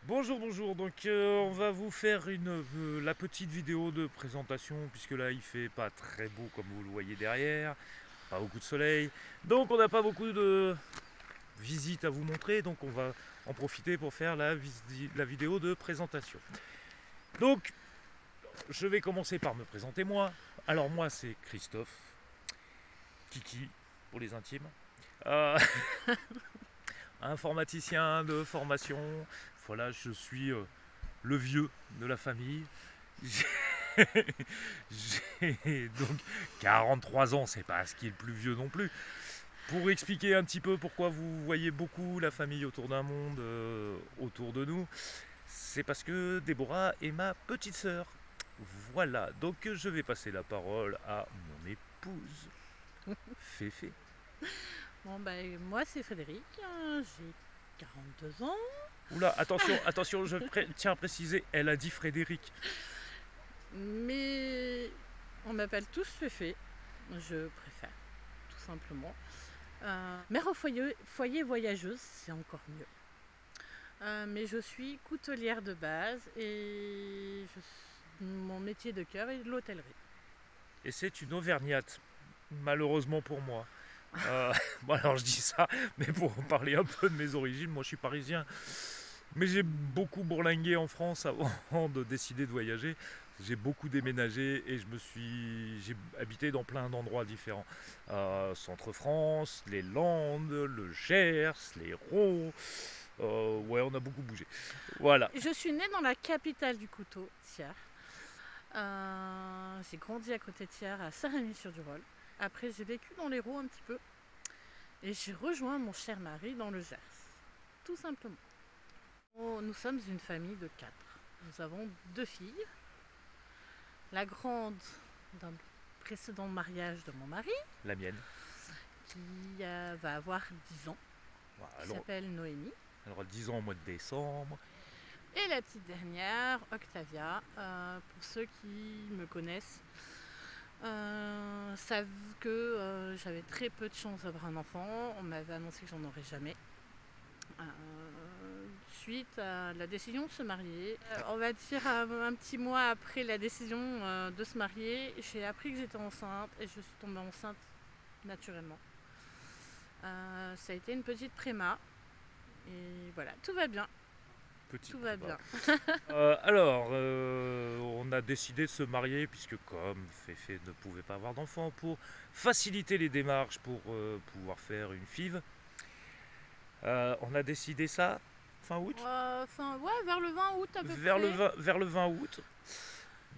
Bonjour, bonjour. Donc, on va vous faire la petite vidéo de présentation, puisque là, il fait pas très beau comme vous le voyez derrière, pas beaucoup de soleil. Donc, on n'a pas beaucoup de visites à vous montrer, donc on va en profiter pour faire la vidéo de présentation. Donc, je vais commencer par me présenter moi. Alors, moi, c'est Christophe, Kiki pour les intimes. Euh, informaticien de formation. Voilà, je suis le vieux de la famille. J'ai donc 43 ans, c'est pas ce qui est le plus vieux non plus. Pour expliquer un petit peu pourquoi vous voyez beaucoup la famille autour d'un monde, autour de nous, c'est parce que Déborah est ma petite sœur. Voilà, donc je vais passer la parole à mon épouse, Féfé. Bon, ben, moi, c'est Frédéric, j'ai 42 ans, Oula, attention, attention, tiens à préciser, elle a dit Frédéric. mais on m'appelle tous Féfé, je préfère, tout simplement. Mère au foyer voyageuse, c'est encore mieux. Mais je suis coutelière de base et mon métier de cœur est l'hôtellerie. Et c'est une auvergnate, malheureusement pour moi. Bon alors je dis ça, mais pour parler un peu de mes origines, moi je suis parisien, mais j'ai beaucoup bourlingué en France avant de décider de voyager. J'ai beaucoup déménagé et j'ai habité dans plein d'endroits différents. Centre-France, les Landes, le Gers, l'Hérault. Ouais, on a beaucoup bougé. Voilà. Je suis née dans la capitale du couteau, Thiers. J'ai grandi à côté de Thiers, à Saint-Rémy-sur-du-Rhône. Après, j'ai vécu dans l'Hérault un petit peu. Et j'ai rejoint mon cher mari dans le Gers, tout simplement. Nous sommes une famille de 4. Nous avons 2 filles. La grande d'un précédent mariage de mon mari, La mienne. qui va avoir 10 ans, Voilà, qui s'appelle Noémie. elle aura 10 ans au mois de décembre. Et la petite dernière, Octavia, pour ceux qui me connaissent, savent que j'avais très peu de chance d'avoir un enfant. On m'avait annoncé que j'en aurais jamais. Euh, Suite à la décision de se marier. On va dire un petit mois après la décision de se marier, j'ai appris que j'étais enceinte et je suis tombée enceinte naturellement. Ça a été une petite préma et voilà, tout va bien. Petit Tout va prépa. bien. On a décidé de se marier puisque comme Féfé ne pouvait pas avoir d'enfant, pour faciliter les démarches pour pouvoir faire une FIV, on a décidé ça fin août, Enfin, ouais, vers le 20 août à peu vers près. vers le 20 août.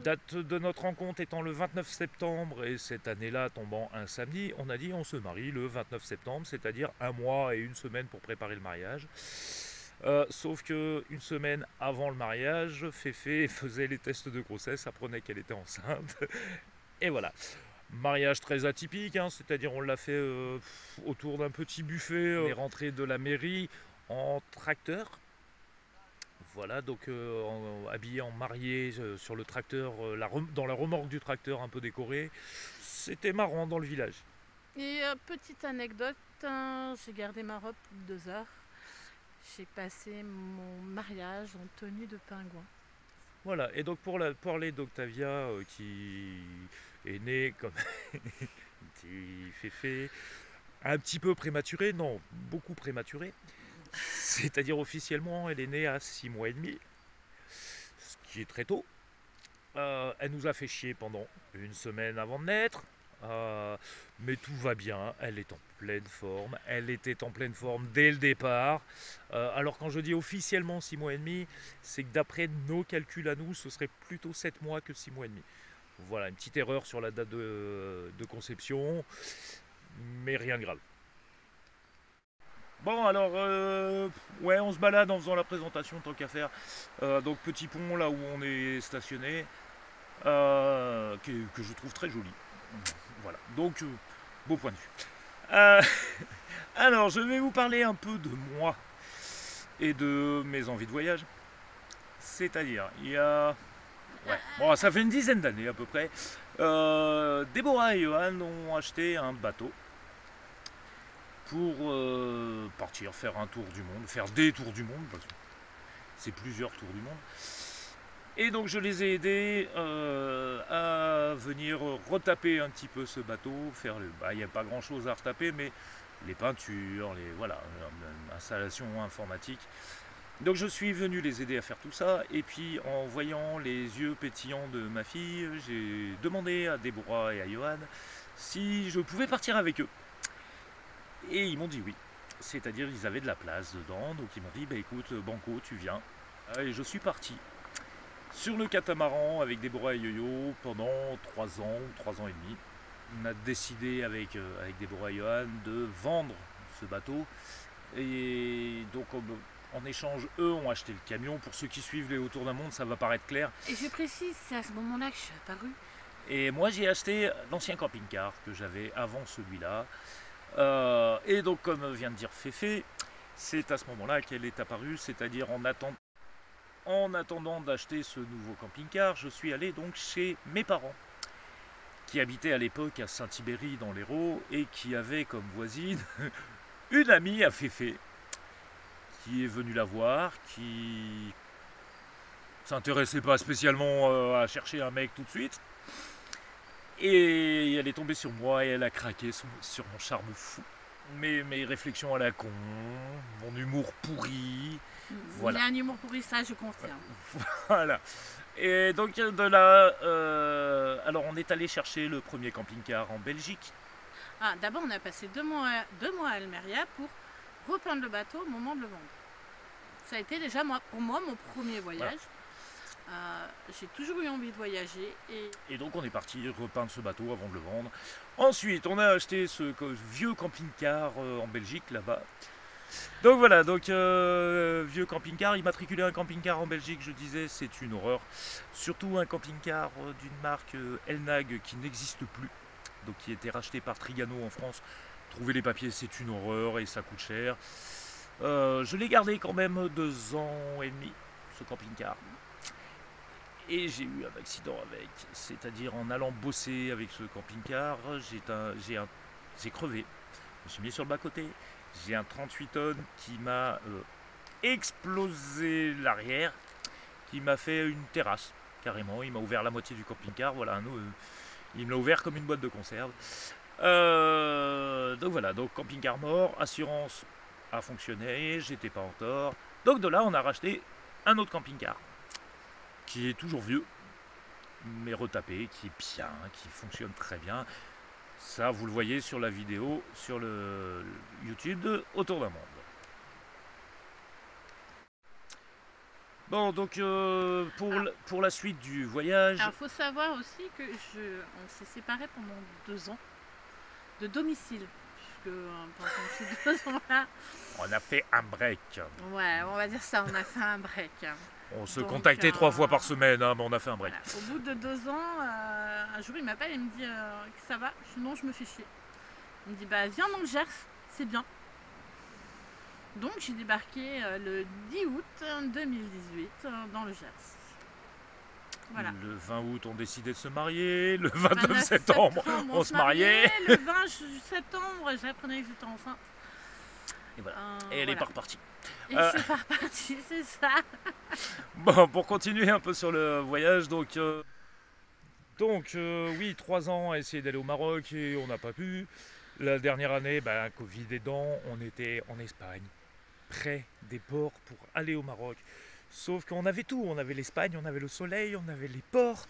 Date de notre rencontre étant le 29 septembre et cette année-là tombant un samedi, on a dit on se marie le 29 septembre, c'est-à-dire un mois et une semaine pour préparer le mariage. Sauf que une semaine avant le mariage, Féfé faisait les tests de grossesse, apprenait qu'elle était enceinte. Et voilà. Mariage très atypique, hein, c'est-à-dire on l'a fait autour d'un petit buffet. On est rentré de la mairie en tracteur. Voilà, donc habillé en marié sur le tracteur, dans la remorque du tracteur un peu décorée. C'était marrant dans le village. Et petite anecdote, j'ai gardé ma robe plus de 2 heures. J'ai passé mon mariage en tenue de pingouin. Voilà, et donc pour parler d'Octavia qui est née comme petit Féfé, un petit peu prématuré, non, beaucoup prématuré. C'est-à-dire officiellement, elle est née à 6 mois et demi, ce qui est très tôt. Elle nous a fait chier pendant une semaine avant de naître. Mais tout va bien, elle est en pleine forme, elle était en pleine forme dès le départ. Alors quand je dis officiellement 6 mois et demi, c'est que d'après nos calculs à nous, ce serait plutôt 7 mois que 6 mois et demi. Voilà, une petite erreur sur la date de conception, mais rien de grave. Bon, alors, ouais, on se balade en faisant la présentation tant qu'à faire. Donc, petit pont là où on est stationné, que je trouve très joli. Voilà, donc, beau point de vue. Euh, alors, je vais vous parler un peu de moi et de mes envies de voyage. C'est-à-dire, il y a. Ouais, bon, ça fait une dizaine d'années à peu près. Déborah et Johan ont acheté un bateau pour partir faire un tour du monde, faire des tours du monde, parce que c'est plusieurs tours du monde. Et donc je les ai aidés à venir retaper un petit peu ce bateau, faire il n'y a pas grand chose à retaper, mais les peintures, voilà, installation informatique. Donc je suis venu les aider à faire tout ça, et puis en voyant les yeux pétillants de ma fille, j'ai demandé à Déborah et à Johan si je pouvais partir avec eux. Et ils m'ont dit oui, c'est-à-dire ils avaient de la place dedans, donc ils m'ont dit bah écoute Banco, tu viens. Et je suis parti sur le catamaran avec Déborah et Yo-Yo pendant 3 ans ou 3 ans et demi. On a décidé avec Déborah et Johan de vendre ce bateau, et donc en échange, eux ont acheté le camion. Pour ceux qui suivent les Autour d'un monde, ça va paraître clair. Et je précise, c'est à ce moment-là que je suis apparue. Et moi, j'ai acheté l'ancien camping-car que j'avais avant celui-là. Et donc, comme vient de dire Féfé, c'est à ce moment-là qu'elle est apparue, c'est-à-dire en attendant d'acheter ce nouveau camping-car, je suis allé donc chez mes parents, qui habitaient à l'époque à Saint-Ibéry dans l'Hérault, et qui avaient comme voisine une amie à Féfé, qui est venue la voir, qui s'intéressait pas spécialement à chercher un mec tout de suite. Et elle est tombée sur moi et elle a craqué sur mon charme fou. Mes réflexions à la con, mon humour pourri. Voilà. Il y a un humour pourri, ça je confirme. Voilà. Et donc de là, alors on est allé chercher le premier camping-car en Belgique. Ah, d'abord on a passé 2 mois à Almeria pour repeindre le bateau au moment de le vendre. Ça a été déjà pour moi mon premier voyage. Voilà. J'ai toujours eu envie de voyager. Et donc on est parti repeindre ce bateau avant de le vendre. Ensuite on a acheté ce vieux camping-car en Belgique là-bas. Donc voilà, vieux camping-car, immatriculer un camping-car en Belgique, je disais, c'est une horreur. Surtout un camping-car d'une marque Elnag qui n'existe plus, donc qui a été racheté par Trigano en France. Trouver les papiers, c'est une horreur et ça coûte cher. Je l'ai gardé quand même 2 ans et demi, ce camping-car. Et j'ai eu un accident avec, c'est-à-dire en allant bosser avec ce camping-car, j'ai crevé. Je me suis mis sur le bas-côté. J'ai un 38 tonnes qui m'a explosé l'arrière, qui m'a fait une terrasse, carrément. Il m'a ouvert la moitié du camping-car, voilà, il me l'a ouvert comme une boîte de conserve. Donc voilà, donc camping-car mort, assurance a fonctionné, j'étais pas en tort. Donc de là, on a racheté un autre camping-car, qui est toujours vieux, mais retapé, qui est bien, qui fonctionne très bien. Ça, vous le voyez sur la vidéo, sur le YouTube de Autour d'un monde. Bon, donc pour la suite du voyage... Alors, il faut savoir aussi que on s'est séparés pendant 2 ans de domicile. Puisque pendant ces 2 ans-là... On a fait un break. Ouais, on va dire ça, on a fait un break. On se contactait 3 fois par semaine, hein, mais on a fait un break. Voilà. Au bout de 2 ans, un jour il m'appelle et me dit que ça va, sinon je me fais chier. Il me dit bah viens dans le Gers, c'est bien. Donc j'ai débarqué le 10 août 2018 dans le Gers. Voilà. Le 20 août on décidait de se marier, le 29 septembre on se mariait. Le 20 septembre j'apprenais que j'étais enceinte. Et voilà. Et elle est pas repartie. Et c'est pas reparti, c'est ça. Bon, pour continuer un peu sur le voyage, donc oui, 3 ans à essayer d'aller au Maroc et on n'a pas pu. La dernière année, Covid aidant, on était en Espagne, près des ports pour aller au Maroc. Sauf qu'on avait tout, on avait l'Espagne, on avait le soleil, on avait les ports,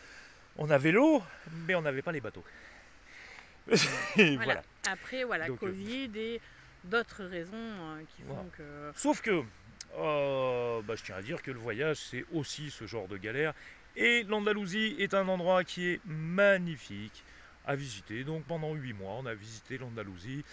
on avait l'eau, mais on n'avait pas les bateaux. Voilà. Après, voilà, donc, Covid et d'autres raisons qui font que... Sauf que, je tiens à dire que le voyage, c'est aussi ce genre de galère. Et l'Andalousie est un endroit qui est magnifique à visiter. Donc pendant 8 mois, on a visité l'Andalousie.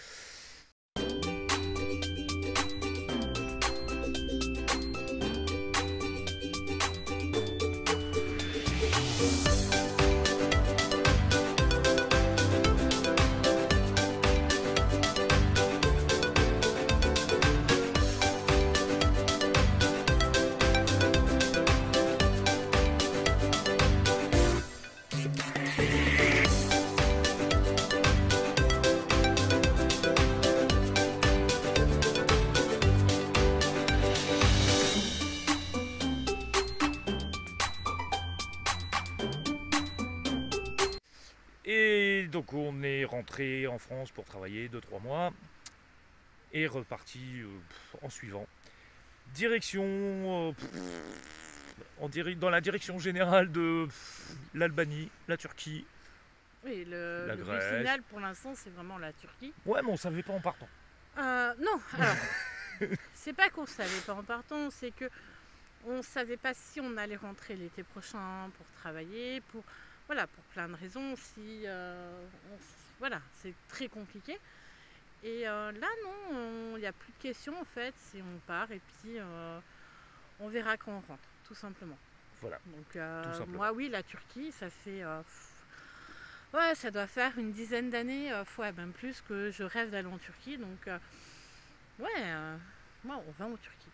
donc on est rentré en France pour travailler 2-3 mois et reparti en suivant. Direction, dans la direction générale de l'Albanie, la Turquie, Oui, la le but Grèce. final pour l'instant, c'est vraiment la Turquie. Ouais, mais on savait pas en partant. Non, alors, c'est pas qu'on savait pas en partant, c'est que on savait pas si on allait rentrer l'été prochain pour travailler, voilà, pour plein de raisons. Si, voilà, c'est très compliqué. Et là, non, il n'y a plus de questions en fait. C'est on part et puis on verra quand on rentre, tout simplement. Voilà, Donc tout simplement. moi, oui, la Turquie, ça fait ouais, ça doit faire une dizaine d'années, ouais, même plus, que je rêve d'aller en Turquie. Donc ouais, moi, on va en Turquie.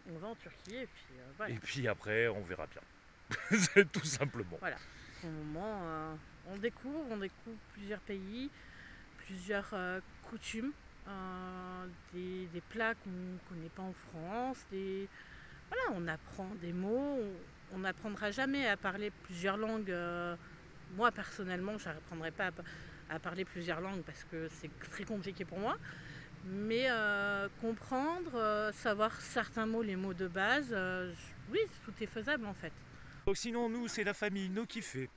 On va en Turquie et puis voilà. Et puis après, on verra bien. C'est tout simplement. Voilà. Pour le moment, on découvre plusieurs pays, plusieurs coutumes, des plats qu'on ne connaît pas en France. Voilà, on apprend des mots. On n'apprendra jamais à parler plusieurs langues. Moi, personnellement, je n'apprendrai pas à parler plusieurs langues parce que c'est très compliqué pour moi. Mais comprendre, savoir certains mots, les mots de base, oui, tout est faisable en fait. Donc sinon, nous, c'est la famille No Kiffé.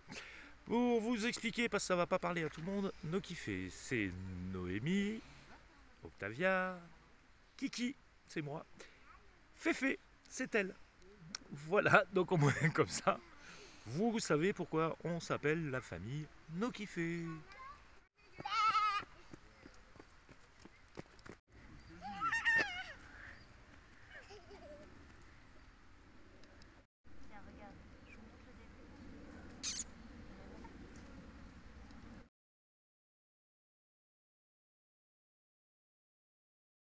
Pour vous expliquer, parce que ça va pas parler à tout le monde, No Kiffé, c'est Noémie, Octavia, Kiki, c'est moi, Féfé, c'est elle. Voilà, donc au moins comme ça, vous savez pourquoi on s'appelle la famille No Kiffé.